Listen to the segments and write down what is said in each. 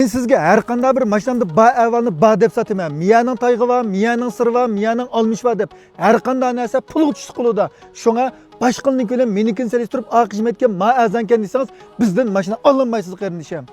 Men sizga har qanday bir mashinamda ba avvalni ba deb sotaman. Miyaning tayg'i va miyaning siri va miyaning olmish va deb har qanday narsa pul uchish qiluvdi. Shunga boshqaning bilan menikini selishtirib aqishmetga ma azankan desangiz bizdan mashina ololmaysiz qarindishim.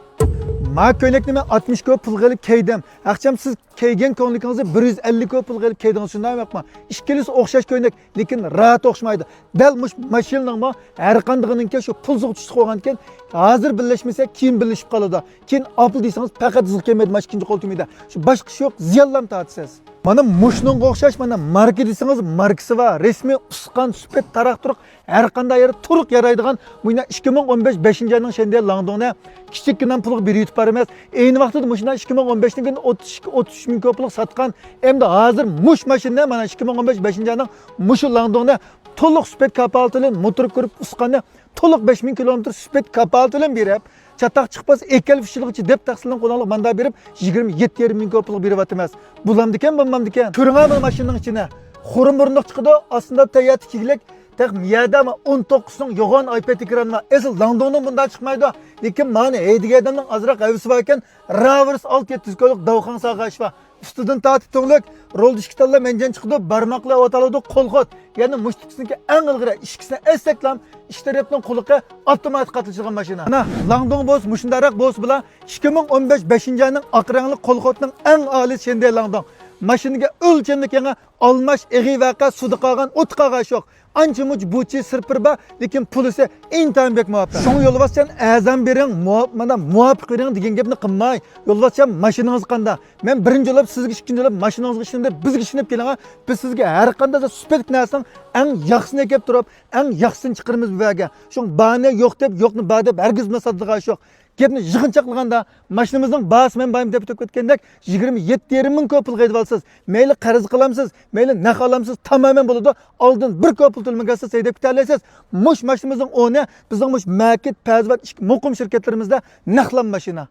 Ma ko'ylakni men 60 ko'p pul qilib kiydim. Aqcham siz kiygan ko'ylagingizga 150 ko'p pul qilib kiydingiz shunday emasmi? Ikkilisi o'xshash ko'ylak, lekin rahat o'xshamaydi. Dal mush mashinangmi har qandayiningki shu pul uchish qo'ygan ekan, hozir birlashmasa keyin birlashib qoladi. Keyin Apple desangiz faqat zil kelmaydi, mana ikkinchi qo'l tegmaydi. Shu boshqa ish yo'q, ziyonlam tortasiz. Mana mushunga o'xshash mana marka desangiz markasi va rasmiy usqan sufat taraq turuq har qanday yeri turuq yaraydigan buyna 2015 5-oyning shunday Langdongda kichikkinan pulga bir yutib baramas. Ayni vaqtida mushuna 2015-ning 33 ming ko'plik sotgan. Endi hozir mush mashina mana 2015 5-oyning mushu Langdongda to'liq sufat kapalatili motor ko'rib usqanni to'liq 5000 kilometr sufat kapalatili berib çataq chiqmas ekel fishilg'ichi deb taqsildan qo'noqlik manda berib 27,5 ming ko'plik berib atmas. Bulamdikan, bo'lmamdikan. Ko'ringlar bu mashinaning ichini. Xurum burunliq chiqdi, aslida tayyat kigilik tak miyada 19 ning yo'g'on iPad ekranma. Asl Langdongning bundan chiqmaydi. Lekin mana haydiganning azroq avisi bor ekan, Ravers 6-700 ko'lik davxon sog'ash va ustidan tortib to'g'lik rol dishkitallar menjan chiqdi, barmoqlar o'taladi, qo'lqot. Ya'ni mushtiksiniki eng ilg'iri ikkisini estaklam, ikki tarafdan qo'liqqa avtomatik qatnashgan mashina. Mana Langdong bo'z mushundaroq bo'z bilan 2015 5-oyning oq rangli qo'lqotning eng oliy shenday Langdong. Mashinaga o'lchamlik yana almash eg'i vaqa sudi qolgan o't qog'ash yo'q. Ancha much buchi sirpirba, lekin pulisi intayin bek muvaffaq. Şoň yo'lbaşçan azam bering, mana muvaffaq bering degan gapni qilmay. Yo'lbaşçan mashinangiz qanda? Men birinchi yo'lab sizga, ikkinchi yo'lab mashinangizga ishonib, bizga ishonib keling. Biz sizga har qanday supat narsaning eng yaxshisini kelib turib, eng yaxshisini chiqaramiz bu yerga. Şoň bahane yo'q deb, yo'qni ba deb hargiz masaddigash yo'q. Gapni yig'inchaqlaganda mashinamizning bahasi men bayim deb ketgandek 27,5 ming ko'p pul qilib olsiz. Mayli qarz qilamsiz, mayli naq olamsiz, tamamen bo'ladi. Oldin bir ko'p pul to'lmagansiz, haydab ketalaysiz. Mush mashinamizning o'rni bizning mush Makit, Pazvat muqim shirkatlarimizda naqlan mashina.